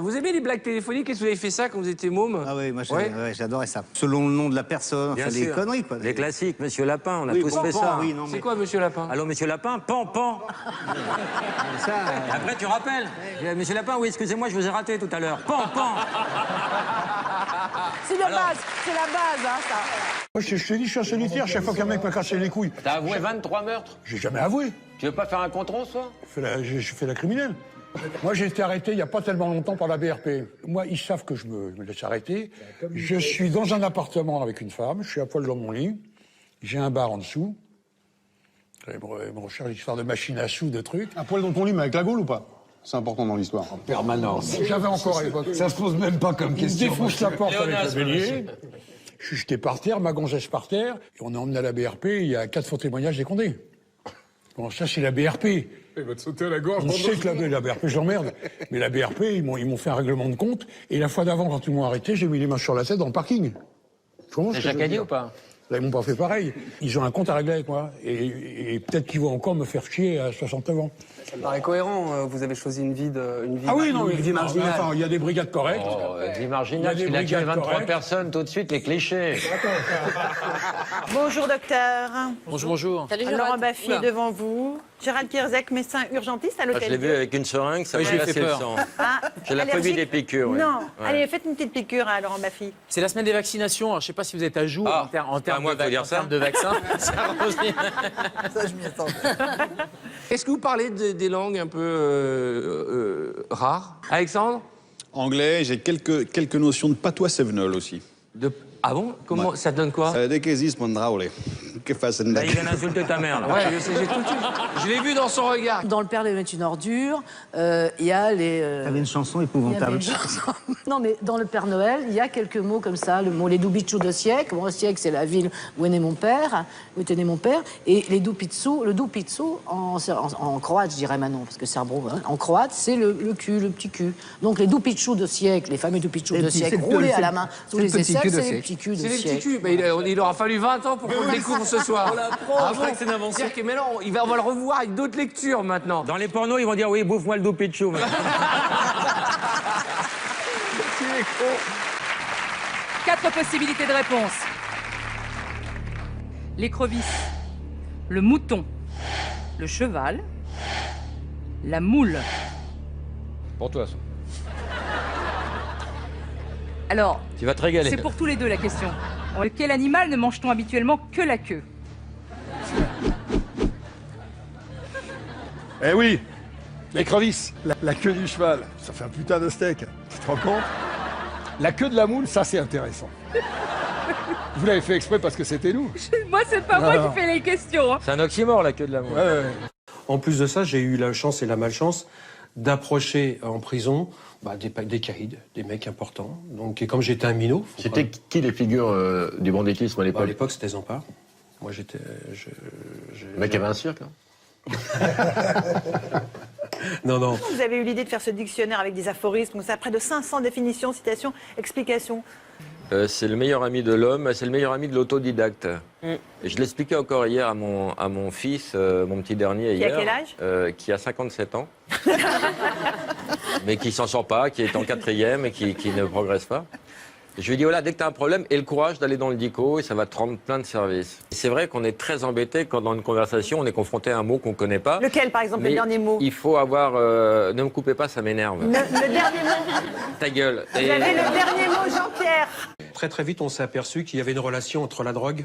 Vous aimez les blagues téléphoniques? Est-ce que vous avez fait ça quand vous étiez môme? Ah oui, moi j'adorais ça. Selon le nom de la personne, enfin, les conneries quoi. Les classiques, Monsieur Lapin, on a tous fait pan, ça. oui, non, C'est quoi, Monsieur Lapin? Allô, Monsieur Lapin, pan, pan. ça, Après, tu rappelles. Monsieur Lapin, oui, excusez-moi, je vous ai raté tout à l'heure. Pan, pan. C'est la base, hein, ça. Moi, je te dis, je suis un solitaire, chaque fois qu'un mec m'a cassé les couilles. T'as avoué 23 meurtres? J'ai jamais avoué. Tu veux pas faire un contron, toi? Je fais la criminelle. Moi, j'ai été arrêté il n'y a pas tellement longtemps par la BRP. Moi, ils savent que je me laisse arrêter. Je suis dans un appartement avec une femme, je suis à poil dans mon lit, j'ai un bar en dessous. Ils me recherchent l'histoire de machine à sous, de trucs. À poil dans ton lit, mais avec la gaule ou pas? C'est important dans l'histoire. En permanence. J'avais encore à l'époque. Ça se pose même pas comme question. Ils me défoncent la porte avec le bélier. J'étais par terre, ma gonzesse par terre, et on est emmené à la BRP, il y a 4 faux témoignages des condés. Bon, ça, c'est la BRP. Il va te sauter à la gorge. On sait que la BRP, je l'emmerde. Mais la BRP, ils m'ont fait un règlement de compte. Et la fois d'avant, quand ils m'ont arrêté, j'ai mis les mains sur la tête dans le parking. T'as jacadé ou pas? Là, ils m'ont pas fait pareil. Ils ont un compte à régler avec moi. Et peut-être qu'ils vont encore me faire chier à 69 ans. Ça me paraît cohérent. Vous avez choisi une vie marginale. Enfin, il y a des brigades correctes. Oh, vie marginale, il a tué 23 personnes tout de suite, les clichés. Bonjour, docteur. Bonjour, bonjour. Salut, Laurent Baffy est devant vous. Gérald Kierzek, médecin urgentiste à l'hôtel. Je l'ai vu avec une seringue, ça m'a glacé le sang. J'ai la phobie des piqûres. Oui. Non, ouais. allez, faites une petite piqûre à Laurent Baffy. C'est la semaine des vaccinations. Alors, je ne sais pas si vous êtes à jour en termes de vaccins. Ça, je m'y attendais. Est-ce que vous parlez des langues un peu rares? Alexandre? Anglais, j'ai quelques notions de patois sévenol aussi. Ah bon? Comment? Ouais. Ça donne quoi? Ça décaisise mon draole. Que fasse une Là, il vient d'insulter ta mère, là. Ouais, je l'ai vu dans son regard. Dans Le Père Léon est une ordure, il y a les... T'avais une chanson épouvantable. Non, mais dans Le Père Noël, il y a quelques mots comme ça. Le mot les Doubichou de Siècle. Bon, Siècle, c'est la ville où est né mon père, où était né mon père. Et les Doupitsou, le Doupitsou, en croate, je dirais maintenant, parce que c'est un bro, hein, en croate, c'est le cul, le petit cul. Donc les Doupichou de Siècle, les fameux Doupichou de Siècle, roulés à la main sous les aisselles, c'est les petits culs de Siècle. C'est les petits culs. Mais il aura fallu 20 ans pour qu'on le découvre ce soir. Ah, je crois que c'est une avancée. C'est-à-dire que maintenant, on va le revoir avec d'autres lectures maintenant. Dans les pornos, ils vont dire oui, bouffe-moi le Doupichou. Tu es con. 4 possibilités de réponse. L'écrevisse, le mouton, le cheval, la moule. Pour toi, ça. Alors, Tu vas te régaler. c'est pour tous les deux la question. Quel animal ne mange-t-on habituellement que la queue? Eh oui, l'écrevisse, la queue du cheval, ça fait un putain de steak. Tu te rends compte? La queue de la moule, ça c'est intéressant. Vous l'avez fait exprès parce que c'était nous. Moi, c'est pas moi qui fais les questions. Hein. C'est un oxymore, la queue de la moule. Ouais. En plus de ça, j'ai eu la chance et la malchance d'approcher en prison des caïds, des mecs importants. Donc, et comme j'étais un minot... C'était qui les figures du banditisme à l'époque? À l'époque, c'était Zampar. Moi, j'étais... Le mec avait un cirque, hein. Non. Vous avez eu l'idée de faire ce dictionnaire avec des aphorismes, ça, près de 500 définitions, citations, explications. C'est le meilleur ami de l'homme, c'est le meilleur ami de l'autodidacte. Et je l'expliquais encore hier à mon fils, mon petit dernier hier. Qui a quel âge? Qui a 57 ans. Mais qui s'en sort pas, qui est en 4e et qui ne progresse pas. Je lui dis, voilà, dès que tu as un problème, aie le courage d'aller dans le dico et ça va te rendre plein de services. C'est vrai qu'on est très embêté quand dans une conversation, on est confronté à un mot qu'on ne connaît pas. Lequel, par exemple, le dernier mot? Il faut avoir... ne me coupez pas, ça m'énerve. Le dernier mot? Ta gueule. Vous avez le dernier mot, Jean-Pierre? Très vite, on s'est aperçu qu'il y avait une relation entre la drogue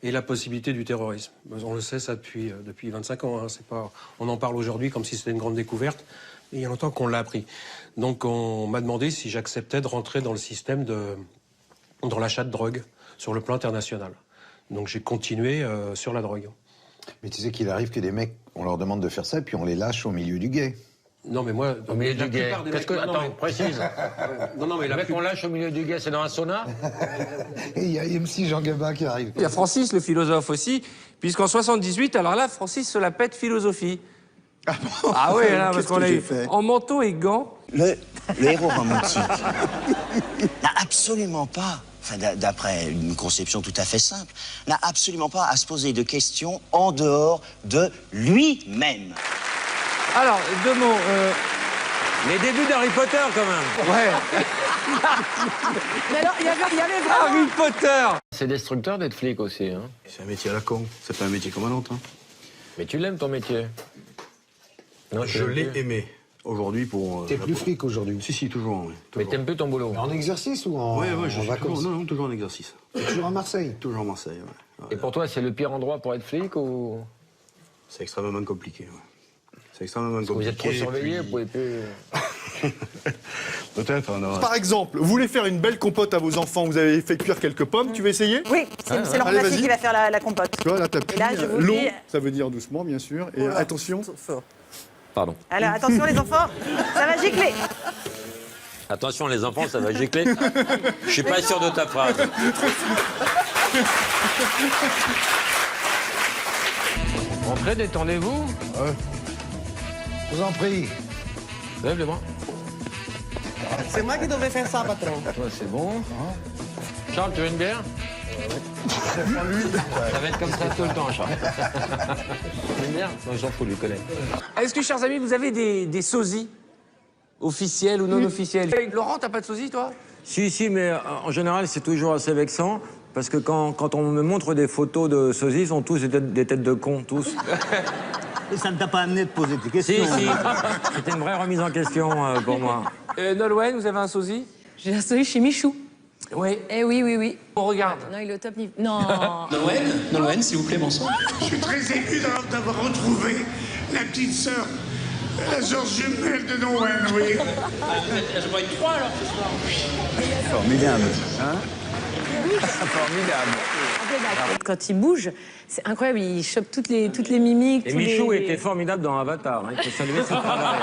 et la possibilité du terrorisme. On le sait, ça, depuis 25 ans. Hein. C'est pas, on en parle aujourd'hui comme si c'était une grande découverte. Et il y a longtemps qu'on l'a appris. Donc, on m'a demandé si j'acceptais de rentrer dans le système dans l'achat de drogue sur le plan international. Donc, j'ai continué sur la drogue. Mais tu sais qu'il arrive que des mecs, on leur demande de faire ça, et puis on les lâche au milieu du guet. Non, mais moi... Au milieu du guet. Qu'est-ce que... Attends, précise. Non, mais le mec qu'on lâche au milieu du guet, c'est dans un sauna? Et il y a MC Jean Gabin qui arrive. Il y a Francis, le philosophe aussi, puisqu'en 78, alors là, Francis se la pète philosophie. Ah oui, là, parce qu'on a eu en manteau et gants. Le héros romantique n'a absolument pas, enfin, d'après une conception tout à fait simple, n'a absolument pas à se poser de questions en dehors de lui-même. Alors, 2 mots. Les débuts d'Harry Potter, quand même. Ouais. Mais alors, il y avait vraiment... Harry Potter. C'est destructeur d'être flic aussi. Hein. C'est un métier à la con. C'est pas un métier comme un autre. Hein. Mais tu l'aimes ton métier? Non, Je l'ai aimé. Aujourd'hui, pour... T'es plus flic aujourd'hui? Si, toujours. Oui, Mais t'aimes plus ton boulot? En exercice ou en, ouais, je en suis vacances? toujours, non, toujours en exercice. T'es toujours à Marseille? Toujours à Marseille, ouais. Et pour toi, c'est le pire endroit pour être flic ou? C'est extrêmement compliqué, ouais. C'est extrêmement compliqué. Vous êtes trop surveillé, vous pouvez plus... Peut-être, non. Par exemple, vous voulez faire une belle compote à vos enfants, vous avez fait cuire quelques pommes, tu veux essayer? Oui, c'est Laurent Baffy qui va faire la compote. Tu vois, là, t'as pris là, je vous l'eau, dis- ça veut dire doucement, bien sûr. Et attention. Pardon. Alors, attention les enfants, ça va gicler. Attention, les enfants, ça va gicler. Je suis pas sûr de ta phrase. Entrez, détendez-vous. Ouais. Je vous en prie. Lève les bras. C'est moi qui devrais faire ça, patron. Toi, c'est bon. Charles, tu veux une bière? Ça va être comme ça tout le temps, Charles. Une bière? Non, j'en fous, lui connaît. Est-ce que, chers amis, vous avez des sosies officiels ou non officiels? Laurent, t'as pas de sosie, toi? Si, mais en général, c'est toujours assez vexant. Parce que quand on me montre des photos de sosies, ils ont tous des têtes de cons, tous. Et ça ne t'a pas amené de poser des questions? Si. C'était une vraie remise en question pour moi. Nolwenn, vous avez un sosie? J'ai un sosie chez Michou. Oui. Eh oui. On regarde. Non, il est au top niveau. Non. Nolwenn, s'il vous plaît, bonsoir. Je suis très ému d'avoir retrouvé la petite sœur, la sœur jumelle de Nolwenn, oui. Je vois une 3 alors ce soir. Formidable. Hein? Formidable. Quand il bouge, c'est incroyable, il chope toutes les mimiques. Et Michou était formidable dans Avatar. Il faut saluer son travail.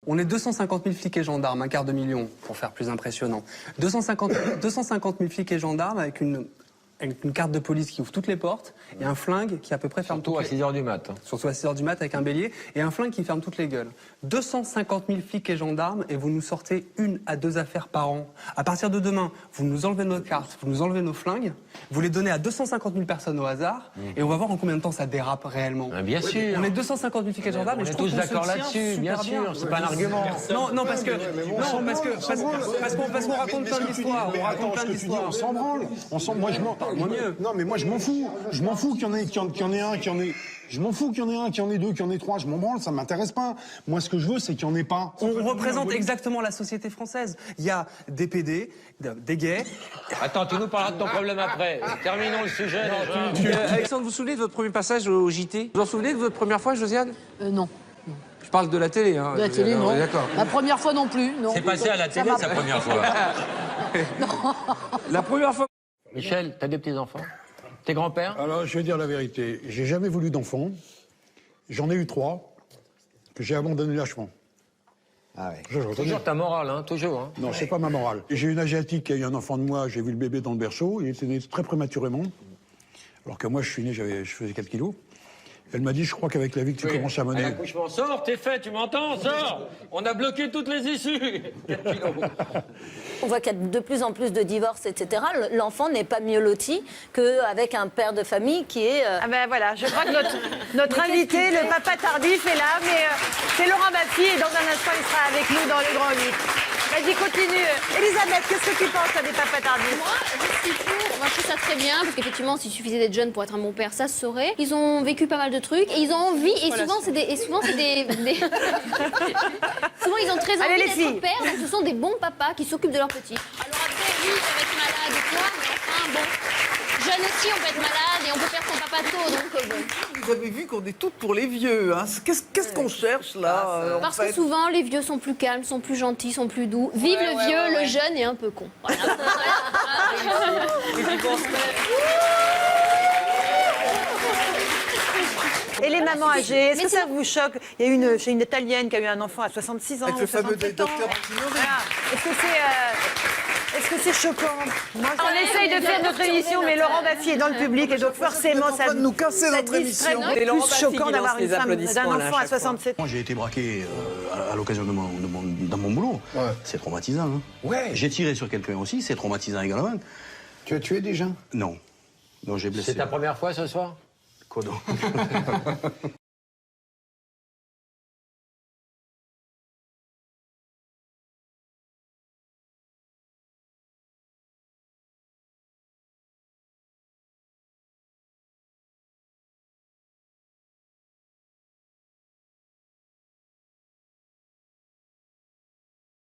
On est 250 000 flics et gendarmes, un quart de million, pour faire plus impressionnant. 250 000 flics et gendarmes avec une carte de police qui ouvre toutes les portes et un flingue qui à peu près ferme Surtout à 6h du mat. Surtout à 6h du mat avec un bélier et un flingue qui ferme toutes les gueules. 250 000 flics et gendarmes et vous nous sortez 1 à 2 affaires par an. À partir de demain, vous nous enlevez nos cartes, vous nous enlevez nos flingues, vous les donnez à 250 000 personnes au hasard et on va voir en combien de temps ça dérape réellement. Bien sûr. On est 250 000 flics et gendarmes et je trouve tous qu'on d'accord se tient là-dessus, bien super sûr. C'est pas un argument. Non, parce qu'on raconte plein d'histoires. On raconte plein d'histoires. On s'en branle. Moi, je m'en fous. Je m'en fous qu'il y en ait un, je m'en fous qu'il y en ait un, qu'il y en ait deux, qu'il y en ait trois. Je m'en branle, ça m'intéresse pas. Moi, ce que je veux, c'est qu'il n'y en ait pas. On représente exactement la société française. Il y a des PD, des gays. Attends, tu nous parleras de ton problème après. Terminons le sujet déjà. Alexandre, vous vous souvenez de votre premier passage au JT? Vous vous en souvenez de votre première fois, Josiane? Non. Je parle de la télé, hein. De la télé, non. D'accord. La première fois non plus, non. C'est passé à la télé sa première fois. La première fois. Michel, t'as des petits-enfants? Tes grands-pères? Alors, je vais dire la vérité. J'ai jamais voulu d'enfants. J'en ai eu 3 que j'ai abandonné lâchement. Ah ouais. Toujours ta morale, hein, toujours. Hein. Non, c'est pas ma morale. J'ai une Asiatique qui a eu un enfant de moi, j'ai vu le bébé dans le berceau, il était né très prématurément. Alors que moi, je suis né, je faisais 4 kilos. Elle m'a dit, je crois qu'avec la vie que tu commences à mener... L'accouchement, sors, t'es fait, tu m'entends, sors. On a bloqué toutes les issues. 4 kilos. On voit qu'il y a de plus en plus de divorces, etc. L'enfant n'est pas mieux loti qu'avec un père de famille qui est... Ah ben voilà, je crois que notre invité, le papa tardif, est là, mais c'est Laurent Baffy et dans un instant, il sera avec nous dans le Grand 8. Vas-y, continue. Elisabeth, qu'est-ce que tu penses des papas tardifs? Moi, je trouve ça très bien, parce qu'effectivement, s'il suffisait d'être jeune pour être un bon père, ça se saurait. Ils ont vécu pas mal de trucs, et ils ont envie, et souvent, c'est des... souvent, ils ont très envie d'être pères, donc ce sont des bons papas qui s'occupent de leurs petits. Alors après, oui, ça va être malade et quoi, mais enfin, bon... Jeune aussi, on peut être malade et on peut perdre son papa tôt, donc bon. Vous avez vu qu'on est toutes pour les vieux, hein. Qu'est-ce qu'on cherche, là Parce que souvent, les vieux sont plus calmes, sont plus gentils, sont plus doux. Vive le vieux, le jeune est un peu con. Voilà. Et les mamans âgées, est-ce que ça vous choque? Il y a une Italienne qui a eu un enfant à 66 ans. Avec le fameux docteur Est-ce que c'est choquant? On essaye de faire notre émission, mais Laurent Baffy est dans le public et donc forcément ça nous casser notre émission. C'est plus choquant d'avoir une femme d'un enfant à 67 ans. Moi, j'ai été braqué à l'occasion de mon boulot. Ouais. C'est traumatisant. Hein. Ouais. J'ai tiré sur quelqu'un aussi, c'est traumatisant également. Tu as tué des gens? Non. Non, j'ai blessé. C'est ta première fois ce soir? Quoi donc?